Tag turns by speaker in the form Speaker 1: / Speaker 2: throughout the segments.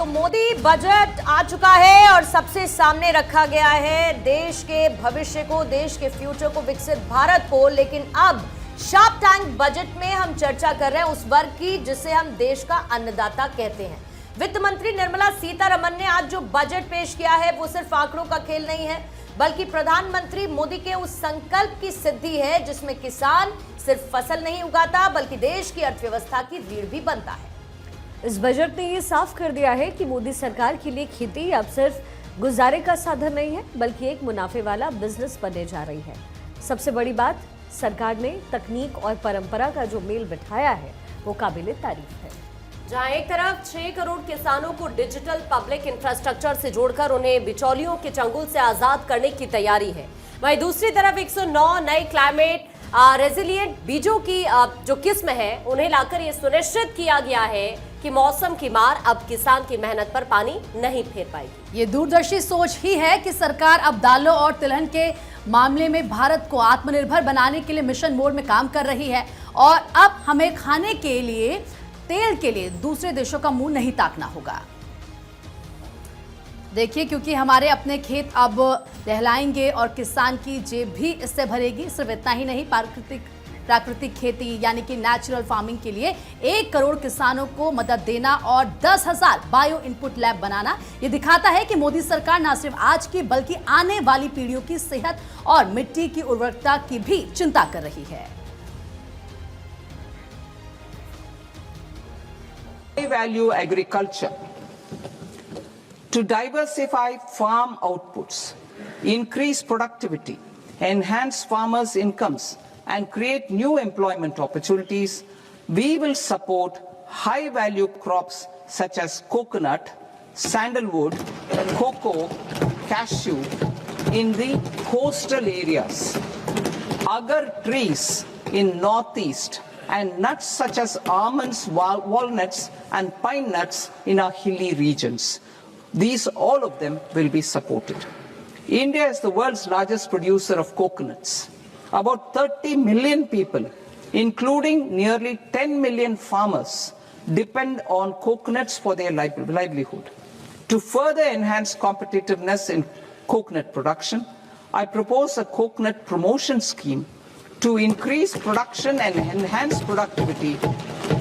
Speaker 1: तो मोदी बजट आ चुका है और सबसे सामने रखा गया है देश के भविष्य को, देश के फ्यूचर को, विकसित भारत को। लेकिन अब शार्क टैंक बजट में हम चर्चा कर रहे हैं उस वर्ग की जिसे हम देश का अन्नदाता कहते हैं। वित्त मंत्री निर्मला सीतारमण ने आज जो बजट पेश किया है वो सिर्फ आंकड़ों का खेल नहीं है, बल्कि प्रधानमंत्री मोदी के उस संकल्प की सिद्धि है जिसमें किसान सिर्फ फसल नहीं उगाता बल्कि देश की अर्थव्यवस्था की रीढ़ भी बनता है।
Speaker 2: इस बजट ने ये साफ कर दिया है कि मोदी सरकार के लिए खेती अब सिर्फ गुजारे का साधन नहीं है बल्कि एक मुनाफे वाला बिजनेस बनने जा रही है। सबसे बड़ी बात, सरकार ने तकनीक और परंपरा का जो मेल बिठाया है वो काबिले तारीफ है।
Speaker 3: जहां एक तरफ 6 करोड़ किसानों को डिजिटल पब्लिक इंफ्रास्ट्रक्चर से जोड़कर उन्हें बिचौलियों के चंगुल से आजाद करने की तैयारी है, वहीं दूसरी तरफ 109 नए क्लाइमेट रेजिलिएंट बीजों की जो किस्म है उन्हें लाकर ये सुनिश्चित किया गया है कि मौसम की मार अब किसान की मेहनत पर पानी नहीं फेर पाएगी।
Speaker 4: ये दूरदर्शी सोच ही है कि सरकार अब दालों और तिलहन के मामले में भारत को आत्मनिर्भर बनाने के लिए मिशन मोड में काम कर रही है और अब हमें खाने के लिए, तेल के लिए दूसरे देशों का मुंह नहीं ताकना होगा। देखिए, क्योंकि हमारे अपने खेत अब लहलाएंगे और किसान की जेब भी इससे भरेगी। सिर्फ इतना ही नहीं, प्राकृतिक खेती यानी कि नेचुरल फार्मिंग के लिए 1 करोड़ किसानों को मदद देना और 10,000 बायो इनपुट लैब बनाना, ये दिखाता है कि मोदी सरकार न सिर्फ आज की बल्कि आने वाली पीढ़ियों की सेहत और मिट्टी की उर्वरकता की भी चिंता कर रही है।
Speaker 5: Value agriculture to diversify farm outputs, increase productivity, enhance farmers' incomes, and create new employment opportunities. We will support high-value crops such as coconut, sandalwood, cocoa, cashew in the coastal areas, agar trees in northeast, and nuts such as almonds, walnuts, and pine nuts in our hilly regions. These, all of them, will be supported. India is the world's largest producer of coconuts. About 30 million people, including nearly 10 million farmers, depend on coconuts for their livelihood. To further enhance competitiveness in coconut production, I propose a coconut promotion scheme to increase production and enhance productivity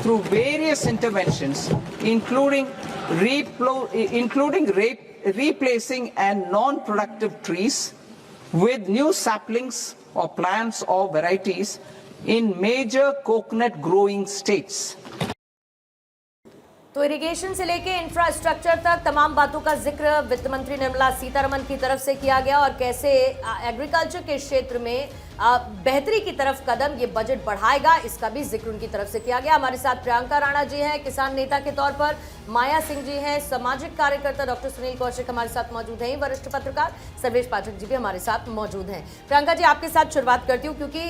Speaker 5: through various interventions, including replacing and non-productive trees with new saplings or plants or varieties in major coconut growing states.
Speaker 1: तो irrigation से लेके infrastructure तक तमाम बातों का जिक्र वित्त मंत्री निर्मला सीतारमण की तरफ से किया गया और कैसे एग्रीकल्चर के क्षेत्र में बेहतरी की तरफ कदम ये बजट बढ़ाएगा, इसका भी जिक्र उनकी तरफ से किया गया। हमारे साथ प्रियंका राणा जी हैं, किसान नेता के तौर पर, माया सिंह जी हैं, सामाजिक कार्यकर्ता डॉक्टर सुनील कौशिक हमारे साथ मौजूद हैं, वरिष्ठ पत्रकार सर्वेश पाठक जी भी हमारे साथ मौजूद हैं। प्रियंका जी, आपके साथ शुरुआत करती हूँ क्योंकि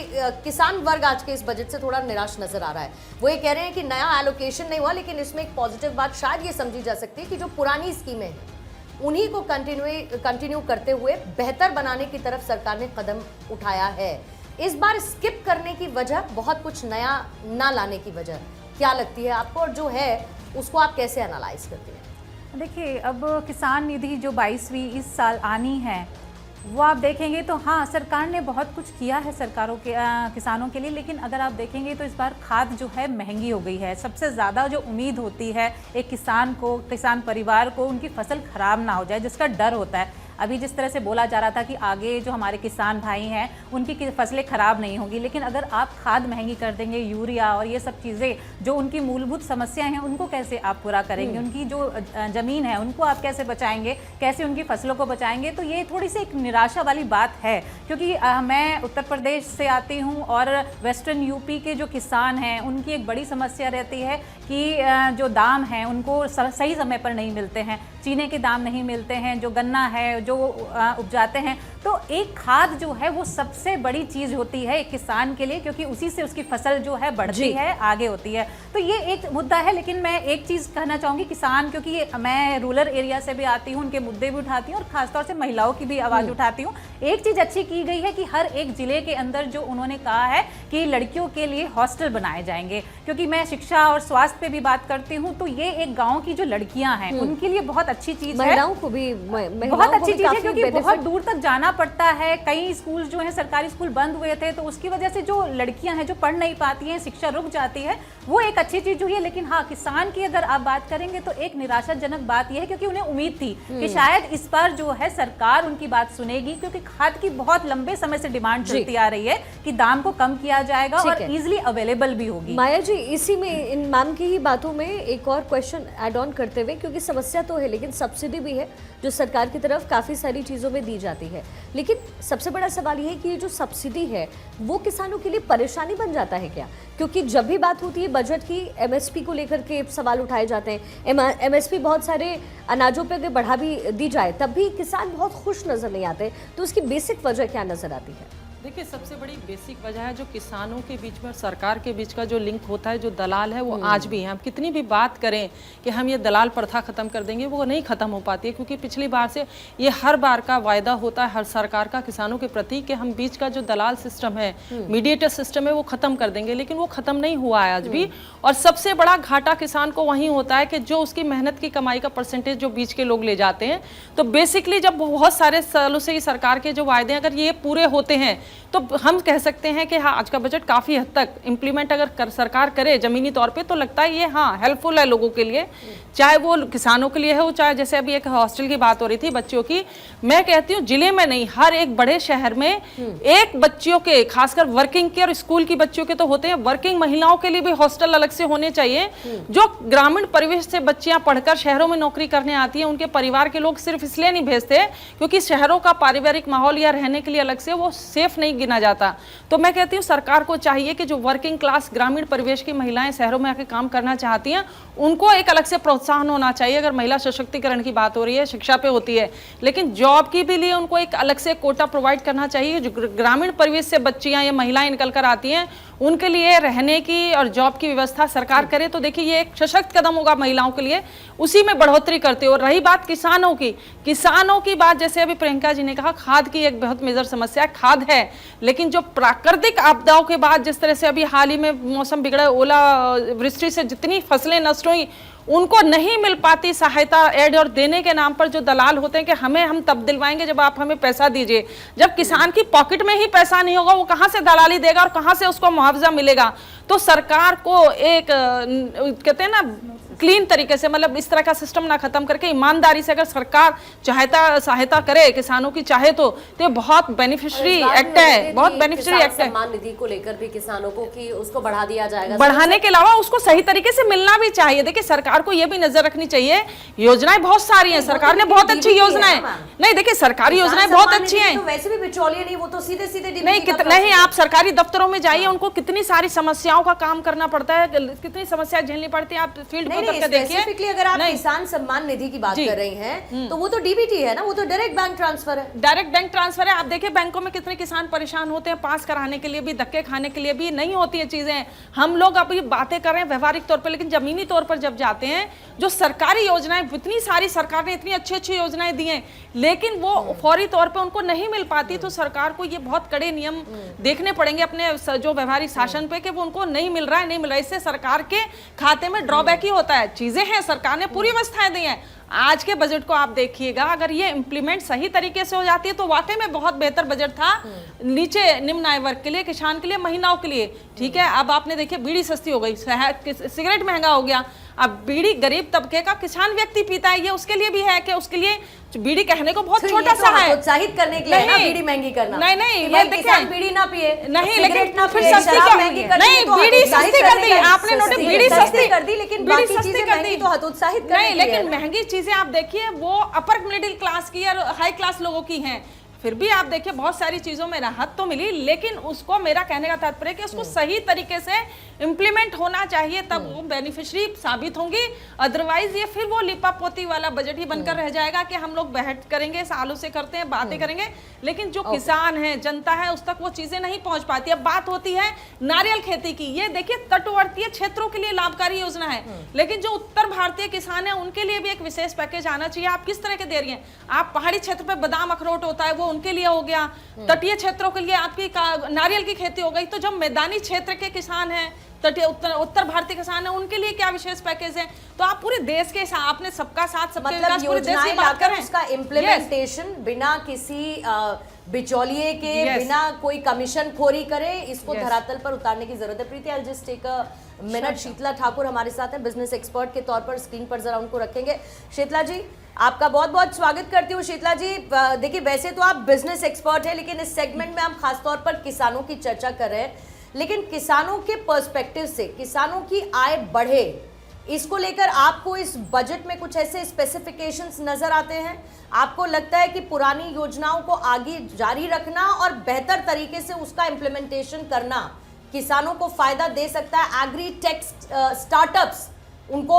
Speaker 1: किसान वर्ग आज के इस बजट से थोड़ा निराश नजर आ रहा है। वो ये कह रहे हैं कि नया एलोकेशन नहीं हुआ, लेकिन इसमें एक पॉजिटिव बात शायद ये समझी जा सकती है कि जो पुरानी स्कीमें हैं उन्हीं को कंटिन्यू करते हुए बेहतर बनाने की तरफ सरकार ने कदम उठाया है। इस बार स्किप करने की वजह, बहुत कुछ नया ना लाने की वजह क्या लगती है आपको, और जो है उसको आप कैसे एनालाइज करते हैं?
Speaker 6: देखिए, अब किसान निधि जो 22वीं इस साल आनी है वो आप देखेंगे तो हाँ, सरकार ने बहुत कुछ किया है किसानों के लिए, लेकिन अगर आप देखेंगे तो इस बार खाद जो है महंगी हो गई है। सबसे ज़्यादा जो उम्मीद होती है एक किसान परिवार को, उनकी फसल खराब ना हो जाए, जिसका डर होता है। अभी जिस तरह से बोला जा रहा था कि आगे जो हमारे किसान भाई हैं उनकी फसलें ख़राब नहीं होंगी, लेकिन अगर आप खाद महंगी कर देंगे, यूरिया और ये सब चीज़ें जो उनकी मूलभूत समस्याएं हैं उनको कैसे आप पूरा करेंगे, उनकी जो ज़मीन है उनको आप कैसे बचाएंगे, कैसे उनकी फसलों को बचाएंगे, तो ये थोड़ी सी एक निराशा वाली बात है। क्योंकि मैं उत्तर प्रदेश से आती हूँ और वेस्टर्न यूपी के जो किसान हैं उनकी एक बड़ी समस्या रहती है कि जो दाम हैं उनको सही समय पर नहीं मिलते हैं, चीनी के दाम नहीं मिलते हैं, जो गन्ना है, जो जो उपजाते हैं, तो एक खाद जो है वो सबसे बड़ी चीज होती है एक किसान के लिए, क्योंकि उसी से उसकी फसल जो है बढ़ती है, आगे होती है। तो ये एक मुद्दा है। लेकिन मैं एक चीज कहना चाहूंगी, किसान, क्योंकि मैं रूरल एरिया से भी आती हूँ, उनके मुद्दे भी उठाती हूँ और खासतौर से महिलाओं की भी आवाज उठाती हूँ। एक चीज अच्छी की गई है कि हर एक जिले के अंदर जो उन्होंने कहा है कि लड़कियों के लिए हॉस्टल बनाए जाएंगे, क्योंकि मैं शिक्षा और स्वास्थ्य पे भी बात करती हूँ, तो ये एक गाँव की जो लड़कियां हैं उनके लिए बहुत अच्छी चीज है,
Speaker 2: महिलाओं को भी
Speaker 6: बहुत अच्छी चीज है, क्योंकि बहुत दूर तक जाना पड़ता है। कई स्कूल जो है सरकारी स्कूल बंद हुए थे, तो उसकी वजह से जो लड़कियां हैं जो पढ़ नहीं पाती हैं, शिक्षा रुक जाती है, वो एक अच्छी चीज हुई है। लेकिन हाँ, किसान की अगर आप बात करेंगे तो एक निराशाजनक बात यह है, क्योंकि उन्हें उम्मीद थी कि शायद इस बार जो है सरकार उनकी बात सुनेगी, क्योंकि खाद की बहुत लंबे समय से डिमांड चलती आ रही है कि दाम को कम किया जाएगा और इजीली अवेलेबल भी होगी।
Speaker 2: माया जी, इसी में इन मैम की ही बातों में एक और क्वेश्चन ऐड ऑन करते हुए, क्योंकि समस्या तो है लेकिन सब्सिडी भी है जो सरकार की तरफ काफ़ी सारी चीज़ों में दी जाती है, लेकिन सबसे बड़ा सवाल ये है कि ये जो सब्सिडी है वो किसानों के लिए परेशानी बन जाता है क्या? क्योंकि जब भी बात होती है बजट की, एमएसपी को लेकर के सवाल उठाए जाते हैं। एमएसपी बहुत सारे अनाजों पे अगर बढ़ा भी दी जाए तब भी किसान बहुत खुश नज़र नहीं आते, तो उसकी बेसिक वजह क्या नज़र आती है?
Speaker 7: देखिए, सबसे बड़ी बेसिक वजह है जो किसानों के बीच में और सरकार के बीच का जो लिंक होता है, जो दलाल है, वो आज भी है। हम कितनी भी बात करें कि हम ये दलाल प्रथा खत्म कर देंगे, वो नहीं खत्म हो पाती है, क्योंकि पिछली बार से ये हर बार का वायदा होता है हर सरकार का किसानों के प्रति कि हम बीच का जो दलाल सिस्टम है, मीडिएटर सिस्टम है, वो खत्म कर देंगे, लेकिन वो खत्म नहीं हुआ है आज भी। और सबसे बड़ा घाटा किसान को वहीं होता है कि जो उसकी मेहनत की कमाई का परसेंटेज जो बीच के लोग ले जाते हैं। तो बेसिकली जब बहुत सारे सालों से सरकार के जो वायदे अगर ये पूरे होते हैं तो हम कह सकते हैं कि हाँ, आज का बजट काफ़ी हद तक इम्प्लीमेंट अगर सरकार करे ज़मीनी तौर पे, तो लगता है ये हाँ हेल्पफुल है लोगों के लिए, चाहे वो किसानों के लिए हो, चाहे जैसे अभी एक हॉस्टल की बात हो रही थी बच्चों की। मैं कहती हूँ जिले में नहीं, हर एक बड़े शहर में एक बच्चियों के, खासकर वर्किंग के और स्कूल की बच्चियों के तो होते हैं, वर्किंग महिलाओं के लिए भी हॉस्टल अलग से होने चाहिए। जो ग्रामीण परिवेश से बच्चियां पढ़कर शहरों में नौकरी करने आती हैं, उनके परिवार के लोग सिर्फ इसलिए नहीं भेजते क्योंकि शहरों का पारिवारिक माहौल या रहने के लिए अलग से वो सेफ नहीं गिना जाता। तो मैं कहती हूँ सरकार को चाहिए कि जो वर्किंग क्लास ग्रामीण परिवेश की महिलाएं शहरों में आके काम करना चाहती हैं, उनको एक अलग से प्रोत्साहन होना चाहिए। अगर महिला सशक्तिकरण की बात हो रही है, शिक्षा पे होती है, लेकिन जॉब की भी लिए उनको एक अलग से कोटा प्रोवाइड करना चाहिए। जो ग्रामीण परिवेश से बच्चियां या महिलाएं निकल कर आती हैं, उनके लिए रहने की और जॉब की व्यवस्था सरकार करे, तो देखिए ये एक सशक्त कदम होगा महिलाओं के लिए, उसी में बढ़ोतरी करते हो। और रही बात किसानों की बात, जैसे अभी प्रियंका जी ने कहा, खाद की एक बहुत मेजर समस्या खाद है, लेकिन जो प्राकृतिक आपदाओं के बाद जिस तरह से अभी हाल ही में मौसम बिगड़ा, ओला वृष्टि से जितनी फसलें नष्ट हुई, उनको नहीं मिल पाती सहायता एड और देने के नाम पर जो दलाल होते हैं कि हम तब दिलवाएंगे जब आप हमें पैसा दीजिए। जब किसान की पॉकेट में ही पैसा नहीं होगा, वो कहां से दलाली देगा और कहां से उसको मुआवजा मिलेगा? तो सरकार को एक कहते हैं ना क्लीन तरीके से, मतलब इस तरह का सिस्टम ना खत्म करके ईमानदारी से अगर सरकार सहायता करे किसानों की चाहे तो ये बहुत बेनिफिशियरी एक्ट है, बहुत बेनिफिशियरी एक्ट है।
Speaker 3: सम्मान निधि को लेकर भी किसानों को कि उसको बढ़ा दिया जाएगा,
Speaker 7: बढ़ाने के अलावा उसको सही तरीके से मिलना भी चाहिए। देखिए सरकार को यह भी नजर रखनी चाहिए, योजनाएं बहुत सारी हैं, सरकार ने बहुत अच्छी योजनाएं, नहीं देखिए सरकारी योजनाएं बहुत अच्छी हैं,
Speaker 1: वैसे भी बिचौलिए नहीं, वो तो सीधे
Speaker 7: नहीं आप सरकारी दफ्तरों में जाइए, उनको कितनी सारी समस्याओं का काम करना पड़ता है, कितनी समस्याएं झेलनी पड़ती है, आप फील्ड में करके देखिए।
Speaker 1: स्पेसिफिकली अगर आप किसान सम्मान निधि की बात कर रही हैं, तो वो तो डीबीटी है ना, वो तो डायरेक्ट बैंक ट्रांसफर है,
Speaker 7: डायरेक्ट बैंक ट्रांसफर है। आप देखिए बैंकों में कितने किसान परेशान होते हैं, पास कराने के लिए भी, धक्के खाने के लिए भी नहीं होती है चीजें। हम लोग अभी बातें कर रहे हैं व्यवहारिक तौर पर, लेकिन जमीनी तौर पर जब जाते हैं, जो सरकारी योजनाएं, इतनी सारी सरकार ने इतनी अच्छी अच्छी योजनाएं दी हैं, लेकिन वो फौरी तौर पर उनको नहीं मिल पाती। तो सरकार को ये बहुत कड़े नियम देखने पड़ेंगे अपने जो व्यवहारिक शासन पे कि वो उनको नहीं मिल रहा है। इससे सरकार के खाते में ड्रॉबैक ही होता है। चीजें हैं, सरकार ने पूरी व्यवस्थाएं दी हैं। आज के बजट को आप देखिएगा, अगर ये इंप्लीमेंट सही तरीके से हो जाती है तो वाकई में बहुत बेहतर बजट था, नीचे निम्न आय वर्ग के लिए, किसान के लिए, महिलाओं के लिए। ठीक है, अब आपने देखिए बीड़ी सस्ती हो गई, सिगरेट महंगा हो गया, अब बीड़ी गरीब तबके का किसान व्यक्ति पीता है, ये उसके लिए भी है कि उसके लिए बीड़ी कहने को बहुत छोटा सा है,
Speaker 1: उत्साहित करने के लिए बीड़ी महंगी करना।
Speaker 7: नहीं ये
Speaker 1: किसान बीड़ी ना पिए,
Speaker 7: नहीं, लेकिन फिर सस्ती महंगी कर दी, नहीं बीड़ी सस्ती कर दी आपने, नोटिस बीड़ी सस्ती कर दी, लेकिन
Speaker 1: बीड़ी सस्ती कर दी तो हतोत्साहित
Speaker 7: नहीं, लेकिन महंगी चीजें आप देखिए वो अपर मिडिल क्लास की और हाई क्लास लोगों की हैं। फिर भी आप देखिए बहुत सारी चीजों में राहत तो मिली, लेकिन उसको मेरा कहने का तात्पर्य कि उसको सही तरीके से इम्प्लीमेंट होना चाहिए, तब वो बेनिफिशियरी साबित होंगी। अदरवाइज ये फिर वो लिपापोती वाला बजट ही बनकर रह जाएगा कि हम लोग बहस करेंगे, सालों से करते हैं, बातें करेंगे, लेकिन जो किसान है, जनता है, उस तक वो चीजें नहीं पहुंच पाती। अब बात होती है नारियल खेती की, ये देखिए तटवर्तीय क्षेत्रों के लिए लाभकारी योजना है, लेकिन जो उत्तर भारतीय किसान है उनके लिए भी एक विशेष पैकेज आना चाहिए। आप किस तरह के दे रही हैं? आप पहाड़ी क्षेत्र पे बादाम अखरोट होता है वो उनके लिए हो गया, तटीय क्षेत्रों के लिए आपकी नारियल की खेती हो गई, तो जब मैदानी क्षेत्र के किसान हैं, तटीय उत्तर भारतीय किसान है, उनके लिए क्या विशेष पैकेज है? तो आप पूरे देश के साथ, आपने सबका साथ सबके
Speaker 1: मतलब
Speaker 7: विकास, पूरे देश की
Speaker 1: योजनाएं
Speaker 7: बात
Speaker 1: लाकर
Speaker 7: करें,
Speaker 1: उसका इम्प्लीमेंटेशन बिना किसी बिचौलिए के, बिना कोई कमीशन खोरी करे, इसको धरातल पर उतारने की जरूरत है। Preeti, I just take a minute. Sheetla Thakur हमारे साथ हैं, बिजनेस एक्सपर्ट के तौर पर स्क्रीन पर जरा उनको रखेंगे। शीतला जी, आपका बहुत बहुत स्वागत करती हूँ। शीतला जी, देखिए वैसे तो आप बिजनेस एक्सपर्ट हैं, लेकिन इस सेगमेंट में हम खासतौर पर किसानों की चर्चा कर रहे हैं, लेकिन किसानों के पर्सपेक्टिव से किसानों की आय बढ़े, इसको लेकर आपको इस बजट में कुछ ऐसे स्पेसिफिकेशंस नजर आते हैं? आपको लगता है कि पुरानी योजनाओं को आगे जारी रखना और बेहतर तरीके से उसका इम्प्लीमेंटेशन करना किसानों को फायदा दे सकता है? एग्री टेक स्टार्टअप्स उनको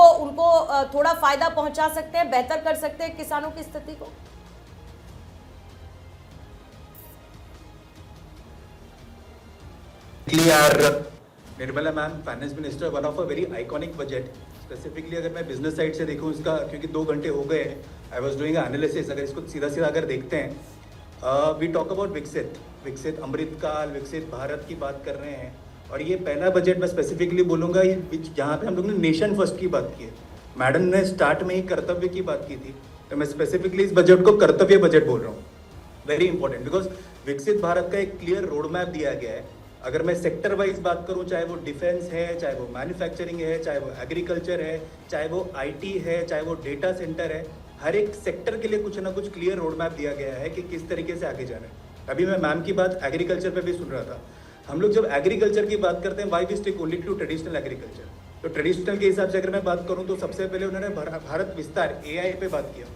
Speaker 1: थोड़ा फायदा पहुंचा सकते हैं, बेहतर कर सकते हैं किसानों की स्थिति को?
Speaker 8: Nirmala ma'am, finance minister, one of a very iconic budget. Specifically अगर मैं बिजनेस साइड से देखूं इसका, क्योंकि 2 घंटे हो गए हैं, आई वाज डूइंग एनालिसिस। अगर इसको सीधा सीधा अगर देखते हैं, वी टॉक अबाउट विकसित अमृतकाल, विकसित भारत की बात कर रहे हैं, और ये पहला बजट मैं स्पेसिफिकली बोलूँगा जहाँ पे हम लोग ने नेशन फर्स्ट की बात की है। मैडम ने स्टार्ट में ही कर्तव्य की बात की थी, तो मैं स्पेसिफिकली इस बजट को कर्तव्य बजट बोल रहा हूँ। वेरी इंपॉर्टेंट, बिकॉज विकसित भारत का एक क्लियर रोड मैप दिया गया है। अगर मैं सेक्टर वाइज बात करूं, चाहे वो डिफेंस है, चाहे वो मैन्युफैक्चरिंग है, चाहे वो एग्रीकल्चर है, चाहे वो आईटी है, चाहे वो डेटा सेंटर है, हर एक सेक्टर के लिए कुछ ना कुछ क्लियर रोड मैप दिया गया है कि किस तरीके से आगे जाना है। अभी मैं मैम की बात एग्रीकल्चर पे भी सुन रहा था। हम लोग जब एग्रीकल्चर की बात करते हैं, why we stick only to traditional agriculture, तो ट्रेडिशनल के हिसाब से अगर मैं बात करूँ तो सबसे पहले उन्होंने भारत विस्तार AI पे बात किया।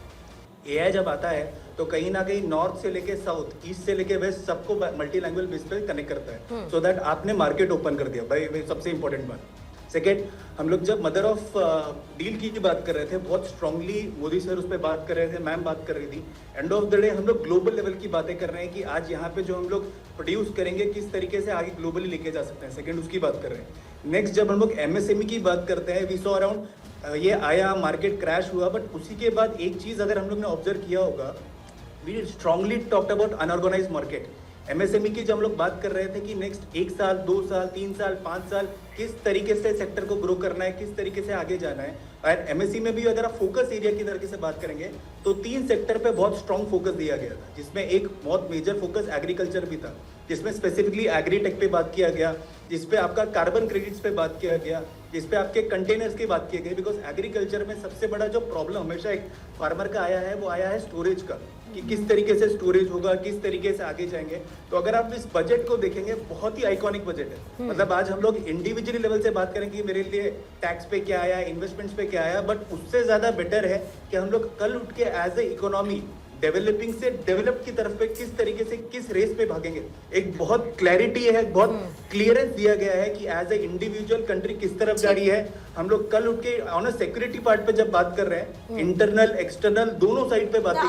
Speaker 8: AI जब आता है तो कहीं ना कहीं नॉर्थ से लेके साउथ, ईस्ट से लेके वेस्ट, सबको मल्टी लैंग्वेज बेस पे कनेक्ट करता है, सो दैट आपने मार्केट ओपन कर दिया भाई, सबसे इंपॉर्टेंट बात। सेकेंड, हम लोग जब मदर ऑफ डील की बात कर रहे थे, बहुत स्ट्रांगली मोदी सर उस पर बात कर रहे थे, मैम बात कर रही थी। एंड ऑफ द डे हम लोग ग्लोबल लेवल की बातें कर रहे हैं कि आज यहाँ पे जो हम लोग प्रोड्यूस करेंगे किस तरीके से आगे ग्लोबली लेके जा सकते हैं। सेकेंड, उसकी बात कर रहे हैं। नेक्स्ट, जब हम लोग MSME की बात करते हैं, वी सॉ अराउंड ये आया, मार्केट क्रैश हुआ, बट उसी के बाद एक चीज अगर हम लोग ने ऑब्जर्व किया होगा, we strongly talked about unorganised market. MSME की जब हम लोग बात कर रहे थे कि नेक्स्ट 1 साल, 2 साल, 3 साल, 5 साल किस तरीके से सेक्टर को ग्रो करना है, किस तरीके से आगे जाना है। और MSE में भी अगर आप फोकस एरिया की तरीके से बात करेंगे तो 3 सेक्टर पे बहुत स्ट्रॉन्ग फोकस दिया गया था, जिसमें एक बहुत मेजर फोकस एग्रीकल्चर भी था, जिसमें स्पेसिफिकली एग्रीटेक पे बात किया गया, जिसपे आपका कार्बन क्रेडिट्स पे बात किया गया, जिसपे आपके कंटेनर्स की बात की गई। बिकॉज एग्रीकल्चर में सबसे बड़ा जो प्रॉब्लम हमेशा एक फार्मर का आया है, वो आया है स्टोरेज का, कि किस तरीके से स्टोरेज होगा, किस तरीके से आगे जाएंगे। तो अगर आप इस बजट को देखेंगे, बहुत ही आइकॉनिक बजट है। मतलब आज हम लोग इंडिविजुअली लेवल से बात करें कि मेरे लिए टैक्स पे क्या आया, इन्वेस्टमेंट्स पे क्या आया, बट उससे ज्यादा बेटर है कि हम लोग कल उठ के एज ए इकोनॉमी डेवलपिंग से डेवलप की तरफ पे किस तरीके से, किस रेस पे भागेंगे। एक बहुत क्लैरिटी है, बहुत क्लियरेंस दिया गया है कि एज ए इंडिविजुअल कंट्री किस तरफ जा रही है। हम लोग कल उठ के ऑन सिक्योरिटी पार्ट पे जब बात कर रहे हैं, इंटरनल एक्सटर्नल दोनों साइड पे बातें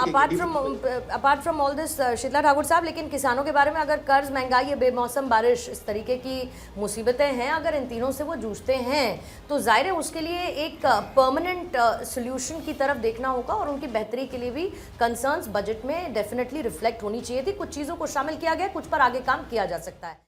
Speaker 1: apart from all this Shitla Thakur साहब, लेकिन किसानों के बारे में अगर कर्ज, महंगाई, बेमौसम बारिश, इस तरीके की मुसीबतें हैं, अगर इन तीनों से वो जूझते हैं तो जाहिर है उसके लिए एक परमानेंट सोल्यूशन की तरफ देखना होगा, और उनकी बेहतरी के लिए भी कंसर्न्स बजट में डेफिनेटली रिफ्लेक्ट होनी चाहिए थी। कुछ चीज़ों को शामिल किया गया, कुछ पर आगे काम किया जा सकता है।